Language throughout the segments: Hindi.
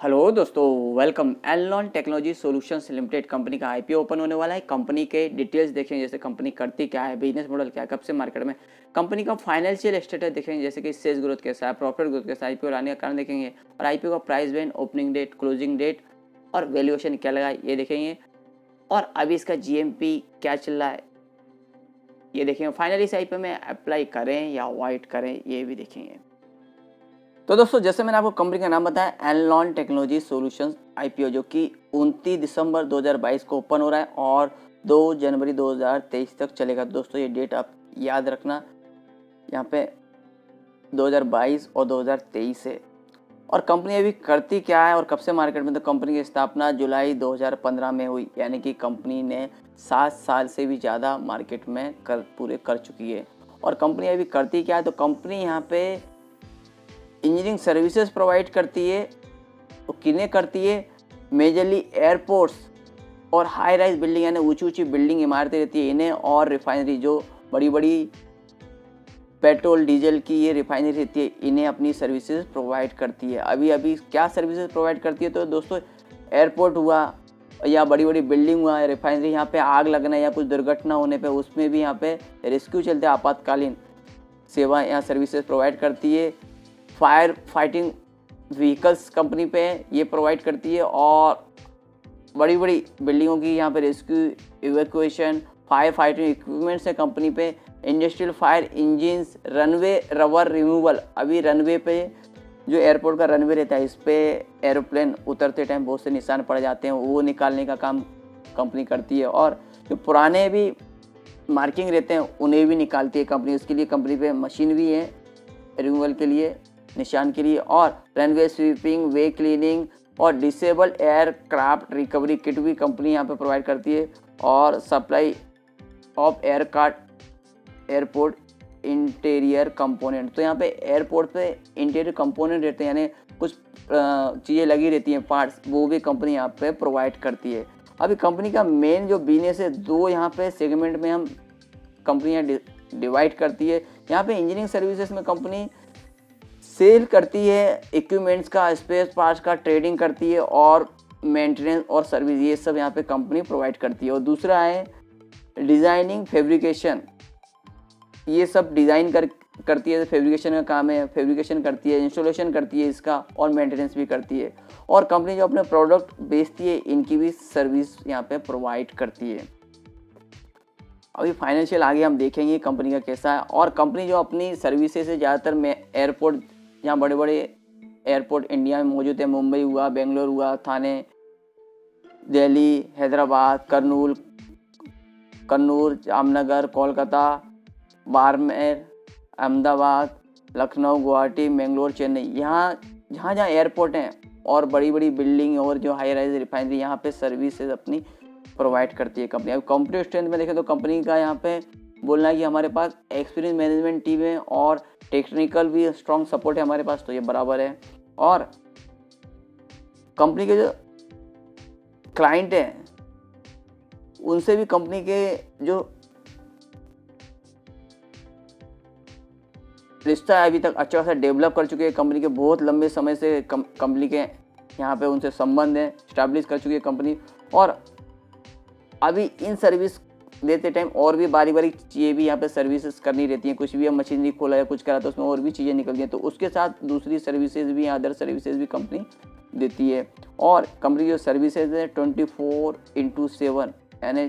हेलो दोस्तों, वेलकम। एलनॉन टेक्नोलॉजी सॉल्यूशंस लिमिटेड कंपनी का आईपीओ ओपन होने वाला है। कंपनी के डिटेल्स देखेंगे, जैसे कंपनी करती क्या है, बिजनेस मॉडल क्या है, कब से मार्केट में, कंपनी का फाइनेंशियल स्टेटस देखेंगे, जैसे कि सेल्स ग्रोथ कैसा है, प्रॉफिट ग्रोथ कैसा है, आईपीओ लाने का कारण देखेंगे, और आईपीओ का price band, opening date, closing date और वैल्यूएशन क्या लगा ये देखेंगे, और अभी इसका जीएमपी क्या चल रहा है ये देखेंगे। फाइनली इस आईपीओ में अप्लाई करें या अवॉइड करें ये भी देखेंगे। तो दोस्तों, जैसे मैंने आपको कंपनी का नाम बताया, एलनॉन टेक्नोलॉजी सॉल्यूशंस आईपीओ, जो कि 29 दिसंबर 2022 को ओपन हो रहा है और 2 जनवरी 2023 तक चलेगा। दोस्तों ये डेट आप याद रखना, यहाँ पे 2022 और 2023 है। और कंपनी अभी करती क्या है और कब से मार्केट में, तो कंपनी की स्थापना जुलाई 2015 में हुई, यानी कि कंपनी ने 7 साल से भी ज़्यादा मार्केट में पूरे कर चुकी है। और कंपनी अभी करती क्या है, तो कंपनी यहाँ पे इंजीनियरिंग सर्विसेज प्रोवाइड करती है। तो किन्हें करती है, मेजरली एयरपोर्ट्स और हाई राइज बिल्डिंग, यानी ऊंची ऊंची बिल्डिंग इमारतें रहती है इन्हें, और रिफाइनरी जो बड़ी बड़ी पेट्रोल डीजल की ये रिफाइनरी रहती है इन्हें अपनी सर्विसेज प्रोवाइड करती है। अभी क्या सर्विसेज प्रोवाइड करती है, तो दोस्तों एयरपोर्ट हुआ या बड़ी बड़ी बिल्डिंग हुआ या रिफाइनरी, यहाँ पे आग लगना या कुछ दुर्घटना होने पे उसमें भी यहाँ पे रेस्क्यू चलते हैं, आपातकालीन सेवा यहाँ सर्विसेज प्रोवाइड करती है। फायर फाइटिंग व्हीकल्स कंपनी पे ये प्रोवाइड करती है, और बड़ी बड़ी बिल्डिंगों की यहाँ पे rescue, evacuation, fire fighting equipments है कंपनी पे। Industrial fire engines, runway rubber removal, अभी रनवे पे जो एयरपोर्ट का रनवे रहता है इस पे एरोप्लेन उतरते टाइम बहुत से निशान पड़ जाते हैं, वो निकालने का काम कंपनी करती है। और जो पुराने भी मार्किंग रहते हैं उन्हें भी निकालती है कंपनी, उसके लिए कंपनी पे मशीन भी है रिमूवल के लिए, निशान के लिए। और रनवे स्वीपिंग, वे क्लीनिंग और डिसेबल एयरक्राफ्ट रिकवरी किट भी कंपनी यहाँ पे प्रोवाइड करती है। और supply of airport interior component, तो यहाँ पे एयरपोर्ट पे इंटीरियर कंपोनेंट रहते हैं, यानी कुछ चीज़ें लगी रहती हैं, पार्ट्स, वो भी कंपनी यहाँ पे प्रोवाइड करती है। अभी कंपनी का मेन जो बिजनेस है, दो यहाँ पे सेगमेंट में हम कंपनियाँ डिवाइड करती है। यहाँ पे इंजीनियरिंग सर्विसेज में कंपनी सेल करती है इक्विपमेंट्स का, स्पेयर पार्ट्स का ट्रेडिंग करती है, और मेंटेनेंस और सर्विस ये सब यहाँ पे कंपनी प्रोवाइड करती है। और दूसरा है डिज़ाइनिंग फैब्रिकेशन, ये सब डिज़ाइन करती है, फैब्रिकेशन का काम है, फैब्रिकेशन करती है, इंस्टॉलेशन करती है इसका, और मेंटेनेंस भी करती है। और कंपनी जो अपने प्रोडक्ट बेचती है इनकी भी सर्विस यहाँ पे प्रोवाइड करती है। अभी फाइनेंशियल आगे हम देखेंगे कंपनी का कैसा है। और कंपनी जो अपनी सर्विसेज से ज़्यादातर में एयरपोर्ट, जहाँ बड़े बड़े एयरपोर्ट इंडिया में मौजूद है, मुंबई हुआ, बेंगलोर हुआ, थाने, दिल्ली, हैदराबाद, कन्नूर, जामनगर, कोलकाता, बाड़मेर, अहमदाबाद, लखनऊ, गुवाहाटी, मैंगलोर, चेन्नई, यहाँ जहाँ जहाँ एयरपोर्ट हैं और बड़ी बड़ी बिल्डिंग और जो हाई राइज रिफाइनरी, यहाँ पे सर्विसेज अपनी प्रोवाइड करती है कंपनी। अब कंपनी स्ट्रेंथ में देखें तो कंपनी का यहाँ पे बोलना है कि हमारे पास एक्सपीरियंस मैनेजमेंट टीम है और टेक्निकल भी स्ट्रॉन्ग सपोर्ट है हमारे पास, तो ये बराबर है। और कंपनी के जो क्लाइंट हैं उनसे भी कंपनी के जो रिश्ता है अभी तक अच्छा खासा डेवलप कर चुके हैं। कंपनी के बहुत लंबे समय से कंपनी के यहाँ पे उनसे संबंध है, स्टैब्लिश कर चुकी है कंपनी। और अभी इन सर्विस देते टाइम और भी बारी बारी चीज़ें भी यहाँ पे सर्विसेज करनी रहती हैं, कुछ भी हम मशीनरी खोला या कुछ करा तो उसमें और भी चीज़ें निकलती हैं, तो उसके साथ दूसरी सर्विसेज भी, अदर सर्विसेज भी कंपनी देती है। और कंपनी जो सर्विसेज है 24/7 यानी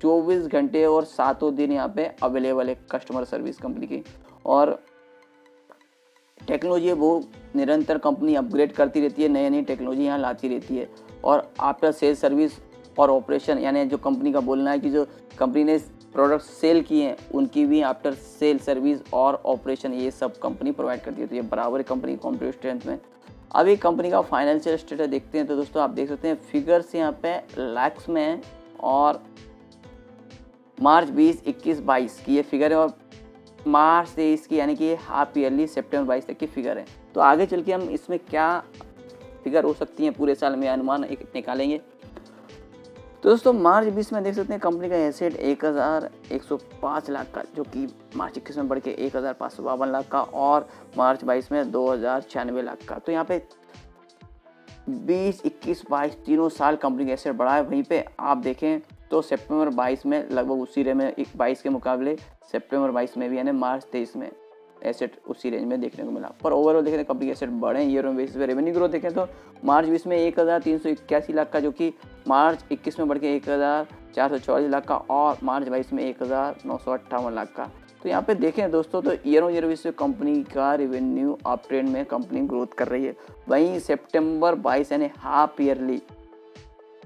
24 घंटे और 7 दिन यहाँ पे अवेलेबल है कस्टमर सर्विस कंपनी की। और टेक्नोलॉजी वो निरंतर कंपनी अपग्रेड करती रहती है, नई नई टेक्नोलॉजी यहाँ लाती रहती है। और आफ्टर सेल सर्विस और ऑपरेशन, यानी जो कंपनी का बोलना है कि जो कंपनी ने प्रोडक्ट सेल किए हैं उनकी भी आफ्टर सेल सर्विस और ऑपरेशन ये सब कंपनी प्रोवाइड करती है, तो ये बराबर कंपनी कॉम्पिटिटिव स्ट्रेंथ में। अभी कंपनी का फाइनेंशियल स्टेटस देखते हैं, तो दोस्तों आप देख सकते हैं फिगर्स यहाँ पे लैक्स में है, और मार्च 20, 21, 22 की ये फिगर है, और मार्च 23 की यानी कि हाफ ईयरली सितंबर 22 तक की फिगर है। तो आगे चल के हम इसमें क्या फिगर हो सकती हैं पूरे साल में, अनुमान निकालेंगे। तो दोस्तों मार्च 20 में देख सकते हैं कंपनी का एसेट 1105 लाख का, जो कि मार्च 21 में बढ़ के 1552 लाख का, और मार्च 22 में 2096 लाख का। तो यहाँ पे 20, 21, 22 तीनों साल कंपनी का एसेट बढ़ा है। वहीं पे आप देखें तो सितंबर 22 में लगभग उसी रेंज में 22 के मुकाबले सितंबर 22 में भी यानी मार्च 23 में एसेट उसी रेंज में देखने को मिला। पर ओवरऑल देखें तो कंपनी के एसेट बढ़े ईयर ऑन बेसिस पे। रेवेन्यू ग्रोथ देखें तो मार्च 20 में 1381 लाख का, जो कि मार्च 21 में बढ़ के 1444 लाख का, और मार्च 22 में 1958 लाख का। तो यहाँ पे देखें दोस्तों तो ईयर ऑन ईयर बेसिस पे कंपनी का रेवेन्यू अप ट्रेंड में कंपनी ग्रोथ कर रही है। वहीं सितंबर 22 यानी हाफ ईयरली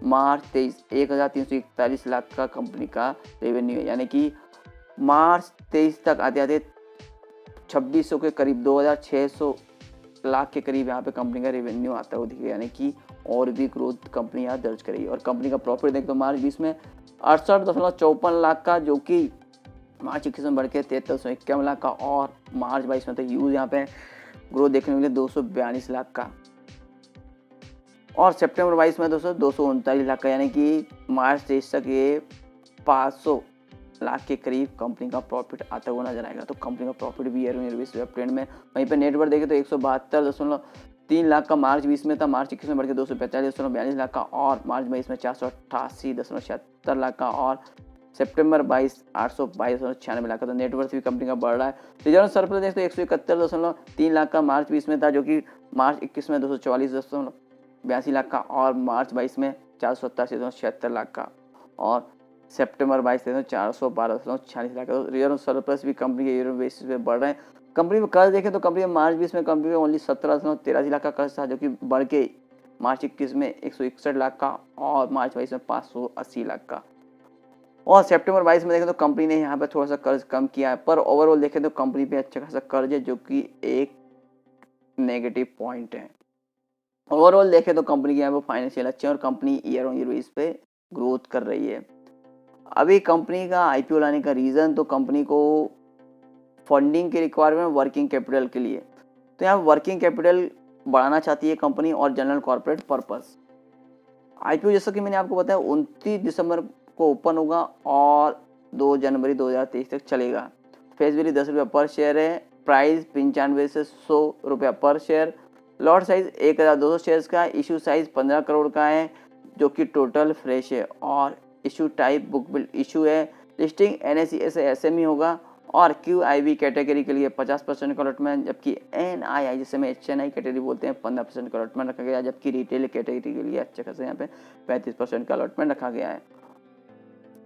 मार्च 23 1341 लाख का कंपनी का रेवेन्यू है, यानी कि मार्च 23 तक आते आते 2600 के करीब 2600 लाख के करीब यहाँ पे कंपनी का रेवेन्यू आता हुआ दिखेगा, यानी कि और भी ग्रोथ कंपनी यहाँ दर्ज करेगी। और कंपनी का प्रॉफिट देखें तो मार्च 20 में 68.54 लाख का, जो कि मार्च 21 में बढ़ के 7351 लाख का, और मार्च 22 में तो यूज यहाँ पे ग्रोथ देखने को मिले 242 लाख का, और सितंबर 22 में दोस्तों 239 लाख का, यानी कि मार्च 23 तक ये 500 लाख के करीब कंपनी का प्रॉफिट आता हुआ नजर आएगा। तो कंपनी का प्रॉफिट भी ईयर ऑन ईयर बेसिस पे ट्रेंड में। वहीं पे नेटवर्थ देखें तो 172.3 लाख का मार्च 20 में था, मार्च 21 में बढ़ के 245.42 लाख का, और मार्च 22 में 488.76 लाख का, और सितंबर 22 822.96 लाख का। तो नेटवर्थ भी कंपनी का बढ़ रहा है। रिजर्व सरप्लस देखें तो 171.3 लाख का मार्च 20 में था, जो कि मार्च 21 में 244.82 लाख का, और मार्च 22 में 487.76 लाख का, और सितंबर 22 में 412.46 लाख का। तो रिजर्व सरप्लस भी कंपनी के ईयर बेसिस पे बढ़ रहे हैं। कंपनी में कर्ज देखें तो कंपनी में मार्च 20 में कंपनी में ओनली 17.83 लाख का कर्ज था, जो कि बढ़ के मार्च 21 में 161 लाख का, और मार्च 22 में 580 लाख का, और सितंबर 22 में देखें तो कंपनी ने यहाँ पे थोड़ा सा कर्ज कम किया है। पर ओवरऑल देखें तो कंपनी पे अच्छा खासा कर्ज है, जो कि एक नेगेटिव पॉइंट है। ओवरऑल देखें तो कंपनी के यहाँ पे फाइनेंशियल अच्छे हैं और company year on year basis पे ग्रोथ कर रही है। अभी कंपनी का आईपीओ लाने का रीज़न, तो कंपनी को फंडिंग की रिक्वायरमेंट वर्किंग कैपिटल के लिए, तो यहाँ वर्किंग कैपिटल बढ़ाना चाहती है कंपनी, और जनरल कॉर्पोरेट पर्पस। आईपीओ जैसा कि मैंने आपको बताया 29 दिसंबर को ओपन होगा और 2 जनवरी 2023 तक चलेगा। फेस वैल्यू 10 रुपये पर शेयर है, प्राइस 95 से 100 रुपया पर शेयर, लॉट साइज 1200 शेयर्स का, इशू साइज 15 करोड़ का है, जो कि टोटल फ्रेश है, और issue type book build issue है। लिस्टिंग NSE से SME होगा, और QIB कैटेगरी के लिए 50% का अलॉटमेंट, जबकि NII जिसे में HNI कैटेगरी बोलते हैं 15% का अलॉटमेंट रखा गया है, जबकि रिटेल कैटेगरी के लिए अच्छे खासे यहाँ पे 35% का अलॉटमेंट रखा गया है।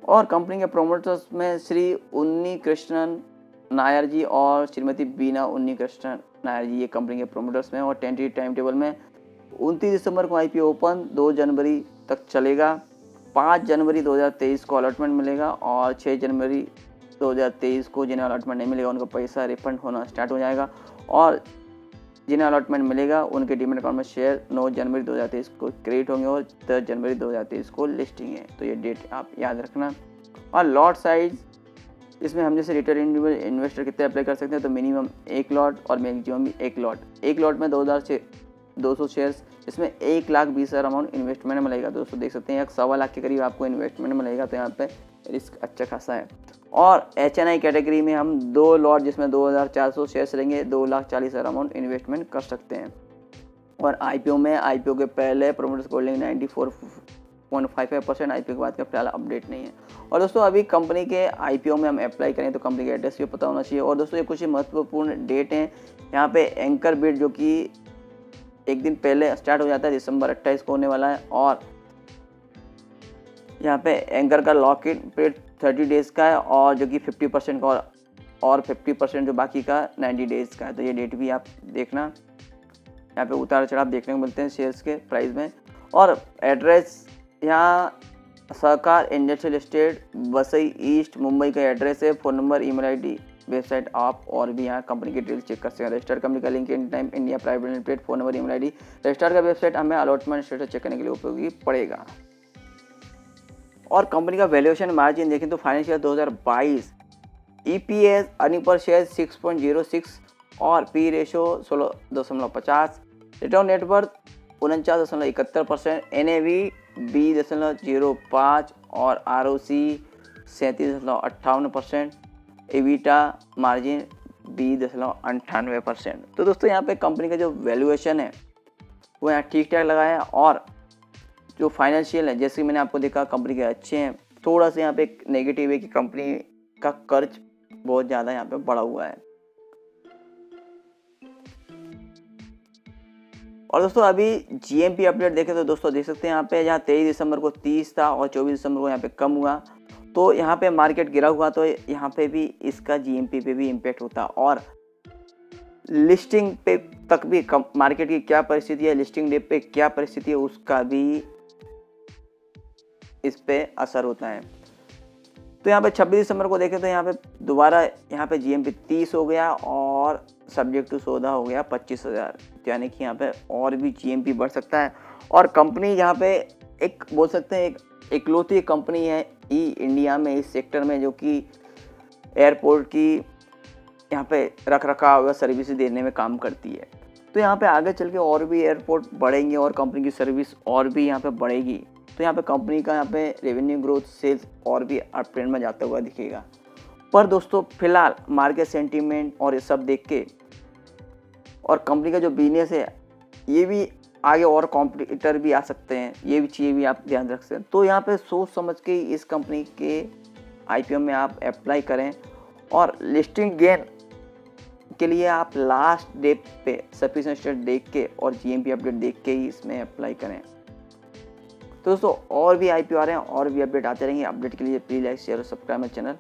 और कंपनी के प्रोमोटर्स में श्री उन्नी कृष्णन नायर जी और श्रीमती बीना उन्नी कृष्णन नायर जी, ये कंपनी के प्रोमोटर्स में। और टेंटेटिव टाइम टेबल में 29 दिसंबर को IPO ओपन, 2 जनवरी तक चलेगा, 5 जनवरी 2023 को अलॉटमेंट मिलेगा, और 6 जनवरी 2023 को जिन्हें अलॉटमेंट नहीं मिलेगा उनका पैसा रिफंड होना स्टार्ट हो जाएगा, और जिन्हें अलॉटमेंट मिलेगा उनके डीमैट अकाउंट में शेयर 9 जनवरी 2023 को क्रिएट होंगे, और 10 जनवरी 2023 को लिस्टिंग है। तो ये डेट आप याद रखना। और लॉट साइज, इसमें हम जैसे रिटेल इंडिविजुअल इन्वेस्टर कितने अप्लाई कर सकते हैं, तो मिनिमम 1 लॉट और मैक्सिमम भी 1 लॉट। 1 लॉट में 2200 शेयर्स, इसमें 1,20,000 अमाउंट इन्वेस्टमेंट मिलेगा। दोस्तों देख सकते हैं 1.25 लाख के करीब आपको इन्वेस्टमेंट मिलेगा, तो यहाँ पे रिस्क अच्छा खासा है। और HNI कैटेगरी में हम 2 लॉट जिसमें 2400 शेयर्स रहेंगे, 2,40,000 अमाउंट इन्वेस्टमेंट कर सकते हैं। और IPO में IPO के पहले प्रोमोटर्स होल्डिंग 94.55%, IPO के बाद का फिलहाल अपडेट नहीं है। और दोस्तों अभी कंपनी के IPO में हम अप्लाई करें तो कंपनी का एड्रेस भी पता होना चाहिए। और दोस्तों ये कुछ महत्वपूर्ण डेट हैं यहाँ पे। एंकर बिड जो कि एक दिन पहले स्टार्ट हो जाता है, दिसंबर 28 को होने वाला है, और यहाँ पे एंकर का लॉक इन पीरियड 30 डेज़ का है, और जो कि 50% का और 50% जो बाकी का 90 डेज़ का है। तो ये डेट भी आप देखना, यहाँ पे उतार चढ़ाव देखने को मिलते हैं शेयर्स के प्राइस में। और एड्रेस यहाँ Sahakar industrial estate Vasai east Mumbai का एड्रेस है। Phone number, email ID, website आप और भी यहाँ कंपनी की डिटेल्स चेक कर सकते हैं। रजिस्टर्ड कंपनी का link in time India private limited, phone number, email ID। Registered का वेबसाइट हमें अलॉटमेंट स्टेटस चेक करने के लिए उपयोगी पड़ेगा। और कंपनी का वैल्यूएशन मार्जिन देखें तो financial 2022 EPS earning per share 6.06 और P ratio 16.50, return net worth 49.71%, NAV 20.05 और ROC 37.58%, EBITDA मार्जिन 20.98%। तो दोस्तों यहाँ पे कंपनी का जो वैल्यूएशन है वो यहाँ ठीक ठाक लगाया है। और जो फाइनेंशियल है, जैसे मैंने आपको देखा कंपनी के अच्छे हैं, थोड़ा सा यहाँ पे एक नेगेटिव है कि कंपनी का कर्ज बहुत ज़्यादा यहाँ पे बढ़ा हुआ है। और दोस्तों अभी जीएमपी अपडेट देखें तो दोस्तों देख सकते हैं यहाँ पे, जहाँ 23 दिसंबर को 30 था और 24 दिसंबर को यहाँ पे कम हुआ, तो यहाँ पे मार्केट गिरा हुआ, तो यहाँ पे भी इसका जीएमपी पे भी इम्पेक्ट होता। और लिस्टिंग पे तक भी मार्केट की क्या परिस्थिति है, लिस्टिंग डे पे क्या परिस्थिति है, उसका भी इस पे असर होता है। तो यहाँ पे 26 दिसंबर को देखें तो यहाँ पे दोबारा यहाँ पे जीएमपी 30 हो गया और सब्जेक्ट टू सौदा हो गया 25,000, तो यानी कि यहाँ पे और भी जीएमपी बढ़ सकता है। और कंपनी यहाँ पे एक बोल सकते हैं एक इकलौती कंपनी है इंडिया में इस सेक्टर में, जो कि एयरपोर्ट की यहाँ पे रख रखाव व सर्विस देने में काम करती है। तो यहाँ पे आगे चल के और भी एयरपोर्ट बढ़ेंगे और कंपनी की सर्विस और भी यहाँ पे बढ़ेगी, तो यहाँ पे कंपनी का यहाँ पे रेवेन्यू ग्रोथ, सेल्स और भी अप ट्रेंड में जाता हुआ दिखेगा। पर दोस्तों फिलहाल मार्केट सेंटीमेंट और ये सब देख के और कंपनी का जो बिजनेस है, ये भी आगे और कॉम्पिटिटर भी आ सकते हैं, ये भी चीज़ें भी आप ध्यान रख सकते हैं। तो यहाँ पे सोच समझ के इस कंपनी के आईपीओ में आप अप्लाई करें, और लिस्टिंग गेन के लिए आप लास्ट डे पे सफिशिएंट स्टेट देख के और जीएमपी अपडेट देख के ही इसमें अप्लाई करें। तो दोस्तों और भी आईपीओ आ रहे हैं और भी अपडेट आते रहेंगे। अपडेट के लिए प्लीज़ लाइक शेयर और सब्सक्राइब माय चैनल।